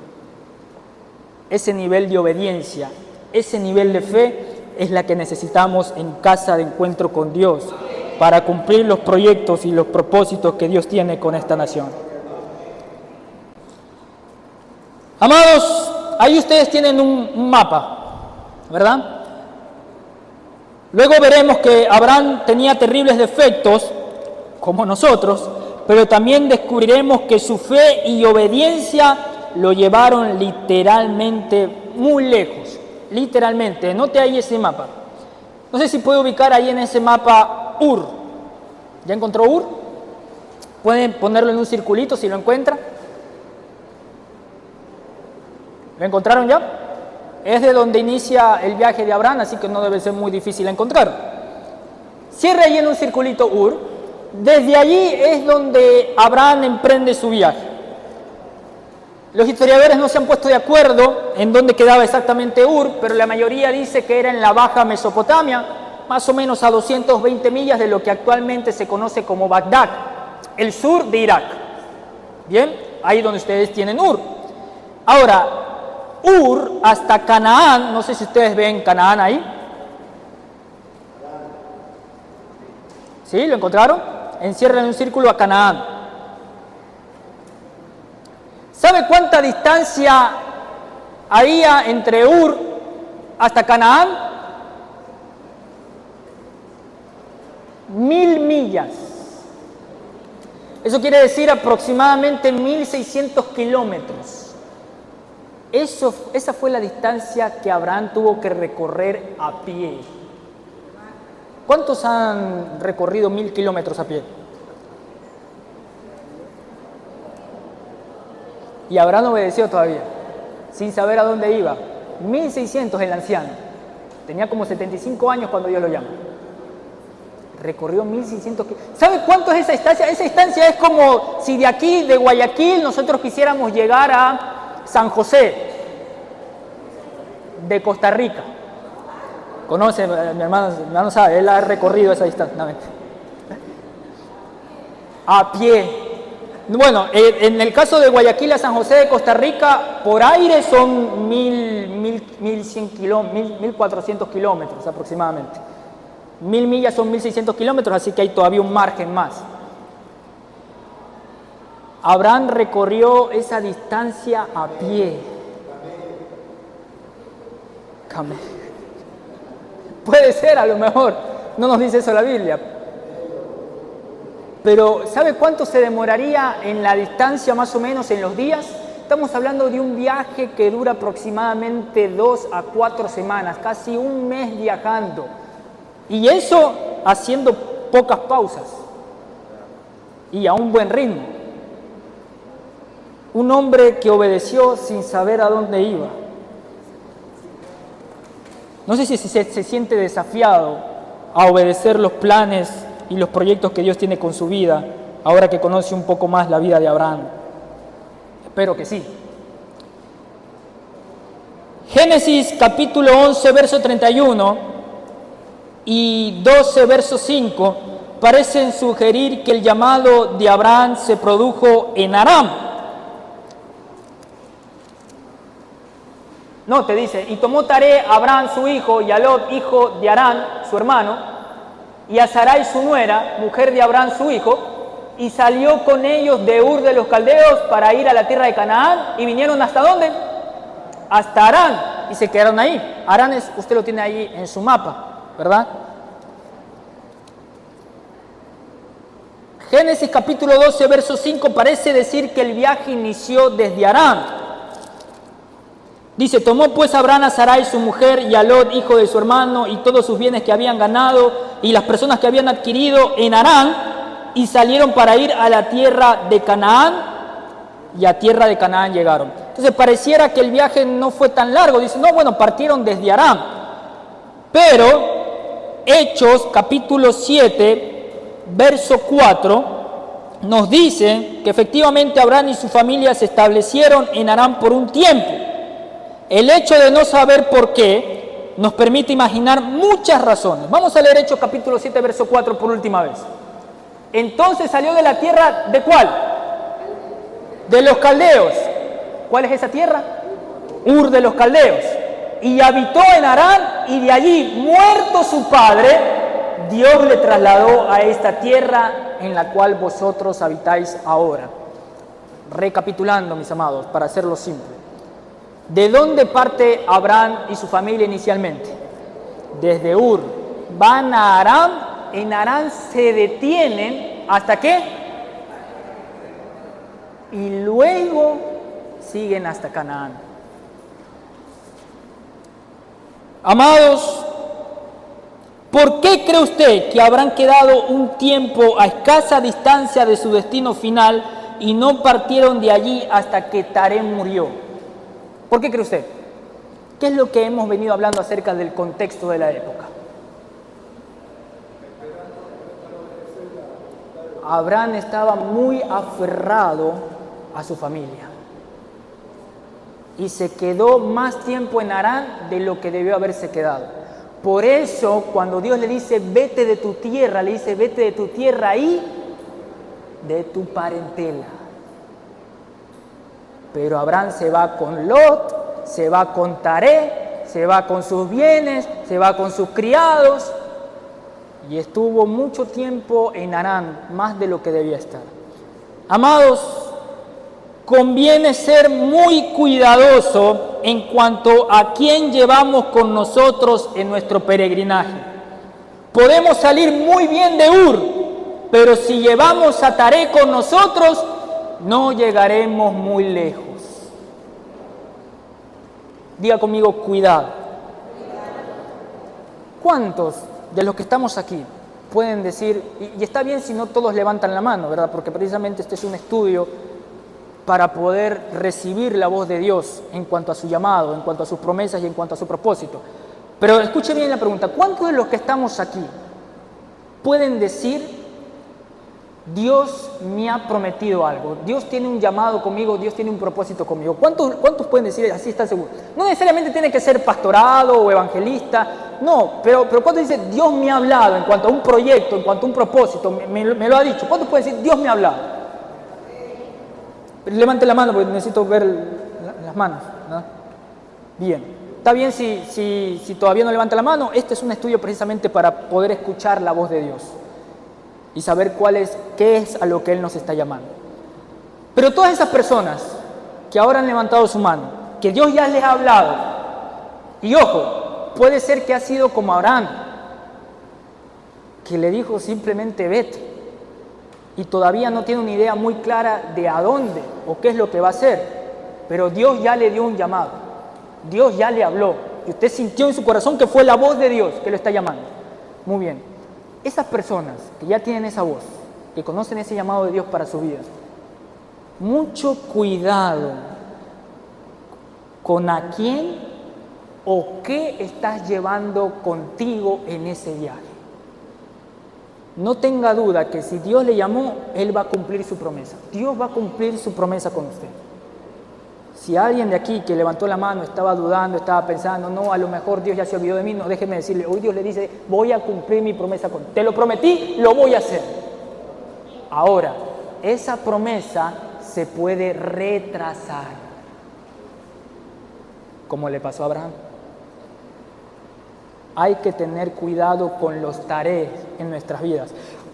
Ese nivel de obediencia, ese nivel de fe es la que necesitamos en casa de encuentro con Dios para cumplir los proyectos y los propósitos que Dios tiene con esta nación. Amados, ahí ustedes tienen un mapa, ¿verdad? Luego veremos que Abraham tenía terribles defectos, como nosotros, pero también descubriremos que su fe y obediencia lo llevaron literalmente muy lejos. Literalmente, note ahí ese mapa. No sé si puede ubicar ahí en ese mapa Ur. ¿Ya encontró Ur? Pueden ponerlo en un circulito si lo encuentra. ¿Lo encontraron ya? Es de donde inicia el viaje de Abraham, así que no debe ser muy difícil encontrar. Cierra ahí en un circulito Ur. Desde allí es donde Abraham emprende su viaje. Los historiadores no se han puesto de acuerdo en dónde quedaba exactamente Ur, pero la mayoría dice que era en la Baja Mesopotamia, más o menos a 220 millas de lo que actualmente se conoce como Bagdad, el sur de Irak. Bien, ahí donde ustedes tienen Ur. Ahora, Ur hasta Canaán, no sé si ustedes ven Canaán ahí. ¿Sí? ¿Lo encontraron? Encierran en un círculo a Canaán. ¿Sabe cuánta distancia había entre Ur hasta Canaán? 1000 millas. Eso quiere decir aproximadamente 1600 kilómetros. Esa fue la distancia que Abraham tuvo que recorrer a pie. ¿Cuántos han recorrido 1000 kilómetros a pie? Y Abraham obedeció todavía, sin saber a dónde iba. 1600 el anciano. Tenía como 75 años cuando Dios lo llama. Recorrió 1600 kilómetros. ¿Sabe cuánto es esa distancia? Esa distancia es como si de aquí, de Guayaquil, nosotros quisiéramos llegar a San José, de Costa Rica. Conoce, mi hermano sabe, él ha recorrido esa distancia. No, a pie. Bueno, en el caso de Guayaquil a San José de Costa Rica, por aire son 1400 kilómetros aproximadamente. 1000 millas son 1600 kilómetros, así que hay todavía un margen más. Abraham recorrió esa distancia a pie. Puede ser, a lo mejor. No nos dice eso la Biblia. Pero ¿sabe cuánto se demoraría en la distancia más o menos en los días? Estamos hablando de un viaje que dura aproximadamente 2 a 4 semanas, casi un mes viajando. Y eso haciendo pocas pausas y a un buen ritmo. Un hombre que obedeció sin saber a dónde iba. No sé si se siente desafiado a obedecer los planes y los proyectos que Dios tiene con su vida, ahora que conoce un poco más la vida de Abraham. Espero que sí. Génesis capítulo 11, verso 31 y 12, verso 5 parecen sugerir que el llamado de Abraham se produjo en Aram. No, te dice, y tomó Taré a Abraham su hijo y a Lot, hijo de Harán, su hermano, y a Sarai su nuera, mujer de Abraham su hijo, y salió con ellos de Ur de los Caldeos para ir a la tierra de Canaán, y vinieron ¿hasta dónde? Hasta Harán, y se quedaron ahí. Harán usted lo tiene ahí en su mapa, ¿verdad? Génesis capítulo 12, verso 5 parece decir que el viaje inició desde Harán. Dice, tomó pues Abraham a Sarai su mujer y a Lot, hijo de su hermano, y todos sus bienes que habían ganado y las personas que habían adquirido en Harán, y salieron para ir a la tierra de Canaán, y a tierra de Canaán llegaron. Entonces pareciera que el viaje no fue tan largo. Dice, no, bueno, partieron desde Harán. Pero Hechos capítulo 7, verso 4, nos dice que efectivamente Abraham y su familia se establecieron en Harán por un tiempo. El hecho de no saber por qué nos permite imaginar muchas razones. Vamos a leer Hechos capítulo 7, verso 4 por última vez. Entonces salió de la tierra, ¿de cuál? De los caldeos. ¿Cuál es esa tierra? Ur de los caldeos. Y habitó en Harán, y de allí, muerto su padre, Dios le trasladó a esta tierra en la cual vosotros habitáis ahora. Recapitulando, mis amados, para hacerlo simple. ¿De dónde parte Abraham y su familia inicialmente? Desde Ur. Van a Harán, en Harán se detienen, ¿hasta qué? Y luego siguen hasta Canaán. Amados, ¿por qué cree usted que habrán quedado un tiempo a escasa distancia de su destino final y no partieron de allí hasta que Taré murió? ¿Por qué cree usted? ¿Qué es lo que hemos venido hablando acerca del contexto de la época? Abraham estaba muy aferrado a su familia y se quedó más tiempo en Harán de lo que debió haberse quedado. Por eso, cuando Dios le dice, vete de tu tierra, le dice, vete de tu tierra y de tu parentela. Pero Abraham se va con Lot, se va con Taré, se va con sus bienes, se va con sus criados, y estuvo mucho tiempo en Harán, más de lo que debía estar. Amados, conviene ser muy cuidadoso en cuanto a quién llevamos con nosotros en nuestro peregrinaje. Podemos salir muy bien de Ur, pero si llevamos a Taré con nosotros, no llegaremos muy lejos. Diga conmigo, cuidado. ¿Cuántos de los que estamos aquí pueden decir, y está bien si no todos levantan la mano, ¿verdad? Porque precisamente este es un estudio para poder recibir la voz de Dios en cuanto a su llamado, en cuanto a sus promesas y en cuanto a su propósito. Pero escuche bien la pregunta, ¿cuántos de los que estamos aquí pueden decir, Dios me ha prometido algo, Dios tiene un llamado conmigo, Dios tiene un propósito conmigo? ¿Cuántos pueden decir así, están seguros? No necesariamente tiene que ser pastorado o evangelista, no, pero ¿cuántos dicen, Dios me ha hablado en cuanto a un proyecto, en cuanto a un propósito, me lo ha dicho? ¿Cuántos pueden decir, Dios me ha hablado? Levante la mano porque necesito ver las manos, ¿no? Bien, está bien si todavía no levanta la mano. Este es un estudio precisamente para poder escuchar la voz de Dios y saber qué es a lo que Él nos está llamando. Pero todas esas personas que ahora han levantado su mano, que Dios ya les ha hablado, y ojo, puede ser que ha sido como Abraham, que le dijo simplemente vete, y todavía no tiene una idea muy clara de a dónde o qué es lo que va a hacer, pero Dios ya le dio un llamado, Dios ya le habló, y usted sintió en su corazón que fue la voz de Dios que lo está llamando. Muy bien, esas personas que ya tienen esa voz, que conocen ese llamado de Dios para su vida, mucho cuidado con a quién o qué estás llevando contigo en ese viaje. No tenga duda que si Dios le llamó, Él va a cumplir su promesa. Dios va a cumplir su promesa con usted. Si alguien de aquí que levantó la mano estaba dudando, estaba pensando, no, a lo mejor Dios ya se olvidó de mí, no, déjeme decirle, hoy Dios le dice, voy a cumplir mi promesa con. Te lo prometí, lo voy a hacer. Ahora, esa promesa se puede retrasar, como le pasó a Abraham. Hay que tener cuidado con los tareas en nuestras vidas.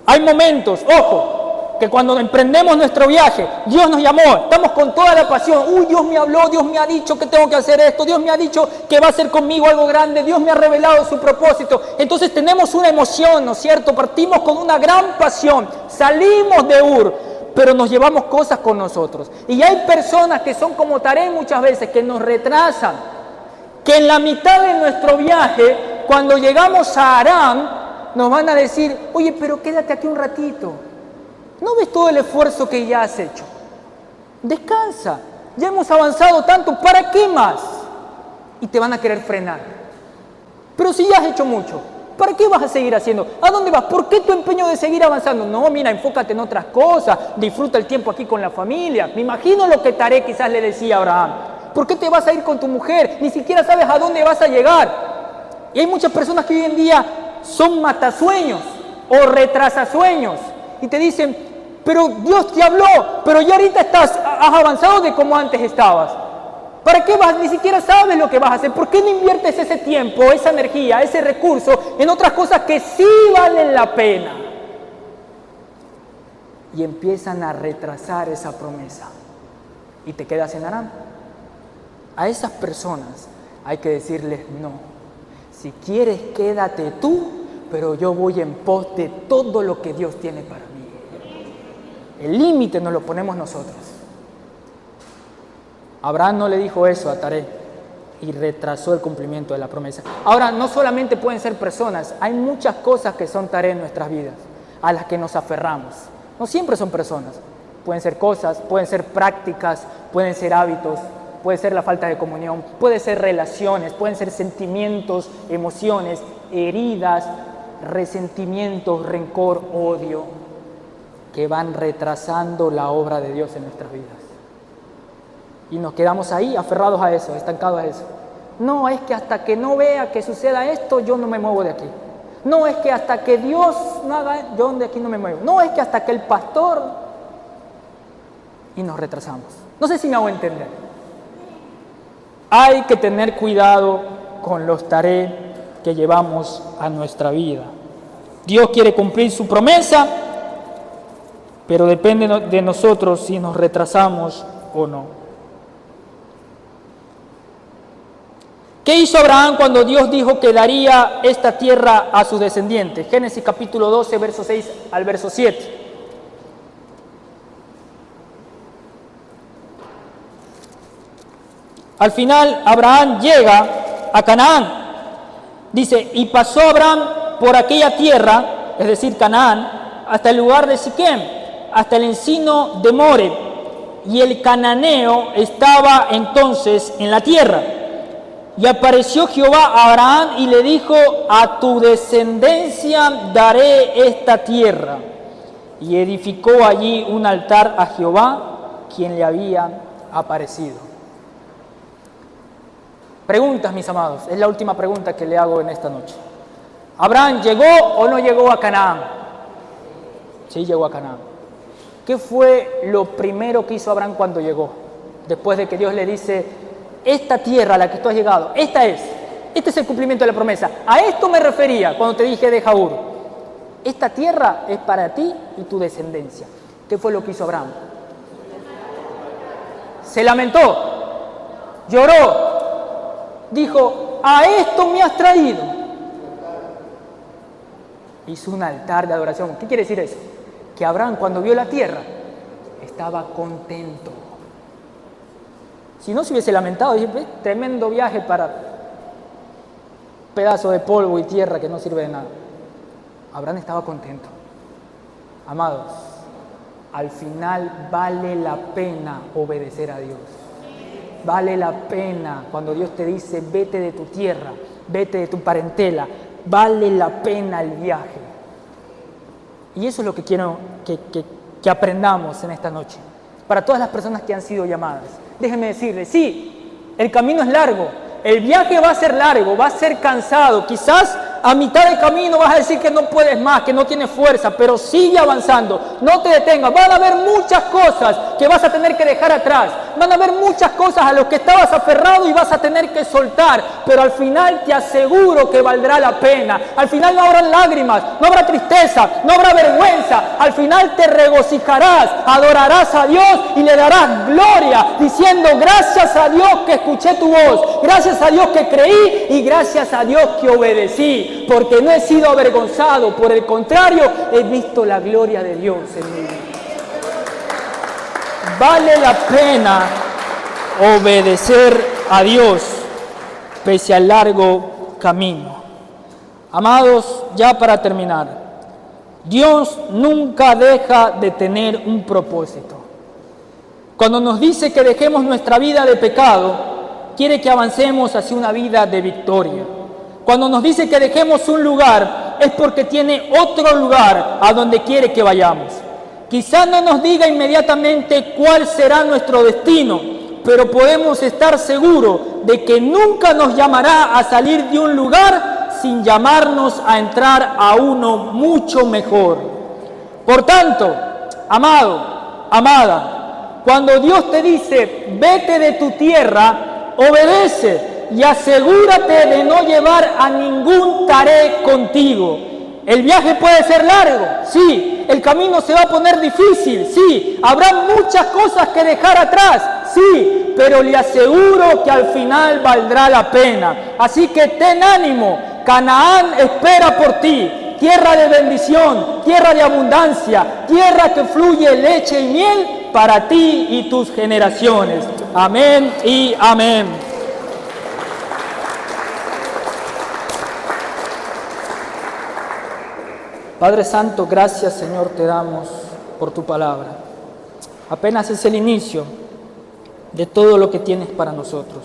Hay momentos, ojo, que cuando emprendemos nuestro viaje, Dios nos llamó, estamos con toda la pasión. Uy, Dios me habló, Dios me ha dicho que tengo que hacer esto, Dios me ha dicho que va a hacer conmigo algo grande, Dios me ha revelado su propósito. Entonces tenemos una emoción, ¿no es cierto? Partimos con una gran pasión, salimos de Ur, pero nos llevamos cosas con nosotros. Y hay personas que son como Taré muchas veces, que nos retrasan, que en la mitad de nuestro viaje, cuando llegamos a Harán, nos van a decir, oye, pero quédate aquí un ratito. ¿No ves todo el esfuerzo que ya has hecho? Descansa, ya hemos avanzado tanto, ¿para qué más? Y te van a querer frenar. Pero si ya has hecho mucho, ¿para qué vas a seguir haciendo? ¿A dónde vas? ¿Por qué tu empeño de seguir avanzando? No, mira, enfócate en otras cosas, disfruta el tiempo aquí con la familia. Me imagino lo que Taré quizás le decía a Abraham. ¿Por qué te vas a ir con tu mujer? Ni siquiera sabes a dónde vas a llegar. Y hay muchas personas que hoy en día son matasueños o retrasasueños y te dicen, pero Dios te habló, pero ya ahorita has avanzado de como antes estabas. ¿Para qué vas? Ni siquiera sabes lo que vas a hacer. ¿Por qué no inviertes ese tiempo, esa energía, ese recurso en otras cosas que sí valen la pena? Y empiezan a retrasar esa promesa y te quedas en Aram. A esas personas hay que decirles no. Si quieres, quédate tú, pero yo voy en pos de todo lo que Dios tiene para mí. El límite nos lo ponemos nosotros. Abraham no le dijo eso a Taré y retrasó el cumplimiento de la promesa. Ahora, no solamente pueden ser personas, hay muchas cosas que son Taré en nuestras vidas, a las que nos aferramos. No siempre son personas, pueden ser cosas, pueden ser prácticas, pueden ser hábitos, puede ser la falta de comunión, puede ser relaciones, pueden ser sentimientos, emociones, heridas, resentimientos, rencor, odio, que van retrasando la obra de Dios en nuestras vidas. Y nos quedamos ahí aferrados a eso, estancados a eso. No, es que hasta que no vea que suceda esto, yo no me muevo de aquí. No, es que hasta que Dios no haga, yo de aquí no me muevo. No, es que hasta que el pastor... Y nos retrasamos. No sé si me hago entender. Hay que tener cuidado con los taré que llevamos a nuestra vida. Dios quiere cumplir su promesa, pero depende de nosotros si nos retrasamos o no. ¿Qué hizo Abraham cuando Dios dijo que daría esta tierra a sus descendientes? Génesis capítulo 12, verso 6 al verso 7. Al final, Abraham llega a Canaán. Dice, y pasó Abraham por aquella tierra, es decir, Canaán, hasta el lugar de Siquem, hasta el encino de More, y el cananeo estaba entonces en la tierra. Y apareció Jehová a Abraham y le dijo, a tu descendencia daré esta tierra. Y edificó allí un altar a Jehová, quien le había aparecido. Preguntas, mis amados, es la última pregunta que le hago en esta noche. ¿Abraham llegó o no llegó a Canaán? Sí, llegó a Canaán. ¿Qué fue lo primero que hizo Abraham cuando llegó? Después de que Dios le dice, esta tierra a la que tú has llegado, este es el cumplimiento de la promesa. A esto me refería cuando te dije de Jaúr. Esta tierra es para ti y tu descendencia. ¿Qué fue lo que hizo Abraham? Se lamentó, lloró, dijo, a esto me has traído. Hizo un altar de adoración. ¿Qué quiere decir eso? Que Abraham, cuando vio la tierra, estaba contento. Si no se hubiese lamentado, dice, tremendo viaje para pedazo de polvo y tierra que no sirve de nada. Abraham estaba contento. Amados, al final vale la pena obedecer a Dios. Vale la pena cuando Dios te dice, vete de tu tierra, vete de tu parentela. Vale la pena el viaje. Y eso es lo que quiero que aprendamos en esta noche. Para todas las personas que han sido llamadas. Déjenme decirles, sí, el camino es largo, el viaje va a ser largo, va a ser cansado. Quizás a mitad del camino vas a decir que no puedes más, que no tienes fuerza, pero sigue avanzando, no te detengas. Van a haber muchas cosas que vas a tener que dejar atrás. Van a haber muchas cosas a las que estabas aferrado y vas a tener que soltar, pero al final te aseguro que valdrá la pena. Al final no habrá lágrimas, no habrá tristeza, no habrá vergüenza. Al final te regocijarás, adorarás a Dios y le darás gloria, diciendo, gracias a Dios que escuché tu voz, gracias a Dios que creí y gracias a Dios que obedecí. Porque no he sido avergonzado, por el contrario, he visto la gloria de Dios en mi vida. Vale la pena obedecer a Dios pese al largo camino. Amados, ya para terminar, Dios nunca deja de tener un propósito. Cuando nos dice que dejemos nuestra vida de pecado, quiere que avancemos hacia una vida de victoria. Cuando nos dice que dejemos un lugar, es porque tiene otro lugar a donde quiere que vayamos. Quizás no nos diga inmediatamente cuál será nuestro destino, pero podemos estar seguros de que nunca nos llamará a salir de un lugar sin llamarnos a entrar a uno mucho mejor. Por tanto, amado, amada, cuando Dios te dice, vete de tu tierra, obedece y asegúrate de no llevar a ningún taré contigo. El viaje puede ser largo, sí. El camino se va a poner difícil, sí. Habrá muchas cosas que dejar atrás, sí. Pero le aseguro que al final valdrá la pena. Así que ten ánimo, Canaán espera por ti. Tierra de bendición, tierra de abundancia, tierra que fluye leche y miel para ti y tus generaciones. Amén y amén. Padre Santo, gracias Señor te damos por tu palabra. Apenas es el inicio de todo lo que tienes para nosotros.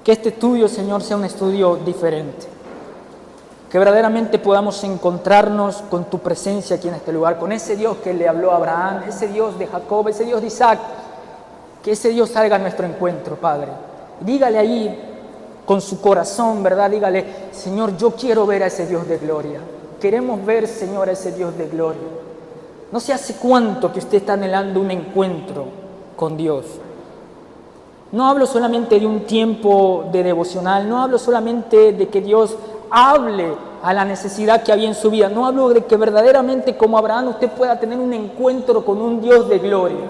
Que este estudio, Señor, sea un estudio diferente. Que verdaderamente podamos encontrarnos con tu presencia aquí en este lugar, con ese Dios que le habló a Abraham, ese Dios de Jacob, ese Dios de Isaac. Que ese Dios salga a nuestro encuentro, Padre. Dígale ahí con su corazón, ¿verdad? Dígale, Señor, yo quiero ver a ese Dios de gloria. Queremos ver, Señor, a ese Dios de gloria. No sé hace cuánto que usted está anhelando un encuentro con Dios. No hablo solamente de un tiempo de devocional, no hablo solamente de que Dios hable a la necesidad que había en su vida. No hablo de que verdaderamente como Abraham usted pueda tener un encuentro con un Dios de gloria.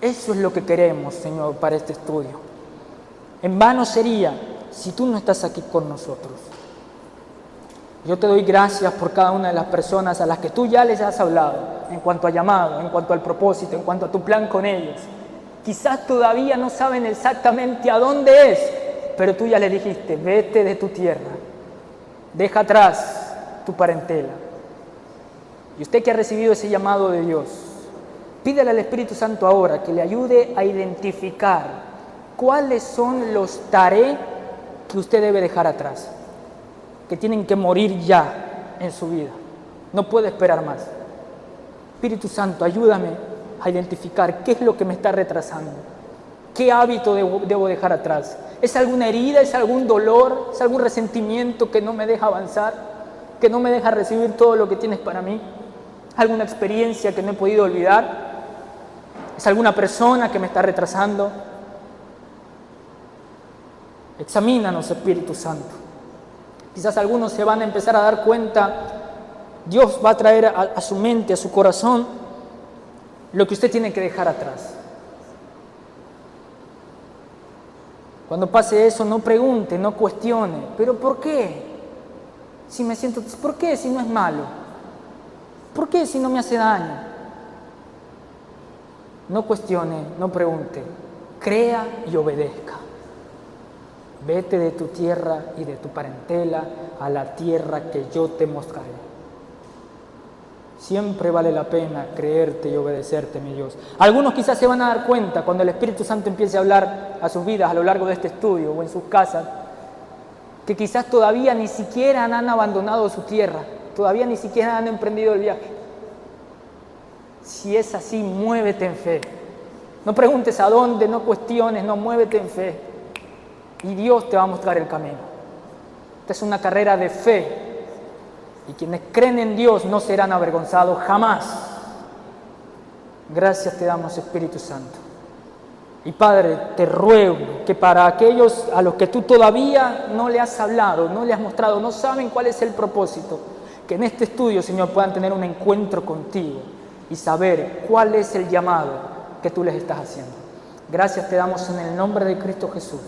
Eso es lo que queremos, Señor, para este estudio. En vano sería si tú no estás aquí con nosotros. Yo te doy gracias por cada una de las personas a las que tú ya les has hablado en cuanto a llamado, en cuanto al propósito, en cuanto a tu plan con ellos. Quizás todavía no saben exactamente a dónde es, pero tú ya les dijiste, vete de tu tierra, deja atrás tu parentela. Y usted que ha recibido ese llamado de Dios, pídele al Espíritu Santo ahora que le ayude a identificar cuáles son los taré que usted debe dejar atrás, que tienen que morir ya en su vida. No puede esperar más. Espíritu Santo, ayúdame a identificar qué es lo que me está retrasando, qué hábito debo dejar atrás. ¿Es alguna herida? ¿Es algún dolor? ¿Es algún resentimiento que no me deja avanzar? ¿Que no me deja recibir todo lo que tienes para mí? ¿Alguna experiencia que no he podido olvidar? ¿Es alguna persona que me está retrasando? Examínanos, Espíritu Santo. Quizás algunos se van a empezar a dar cuenta, Dios va a traer a su mente, a su corazón, lo que usted tiene que dejar atrás. Cuando pase eso, no pregunte, no cuestione. ¿Pero por qué? Si me siento, ¿por qué si no es malo? ¿Por qué si no me hace daño? No cuestione, no pregunte. Crea y obedezca. Vete de tu tierra y de tu parentela a la tierra que yo te mostraré. Siempre vale la pena creerte y obedecerte, mi Dios. Algunos quizás se van a dar cuenta cuando el Espíritu Santo empiece a hablar a sus vidas a lo largo de este estudio o en sus casas, que quizás todavía ni siquiera han abandonado su tierra, todavía ni siquiera han emprendido el viaje. Si es así, muévete en fe. No preguntes a dónde, no cuestiones, no, muévete en fe. Y Dios te va a mostrar el camino. Esta es una carrera de fe. Y quienes creen en Dios no serán avergonzados jamás. Gracias te damos, Espíritu Santo. Y Padre, te ruego que para aquellos a los que tú todavía no le has hablado, no le has mostrado, no saben cuál es el propósito, que en este estudio, Señor, puedan tener un encuentro contigo y saber cuál es el llamado que tú les estás haciendo. Gracias te damos en el nombre de Cristo Jesús.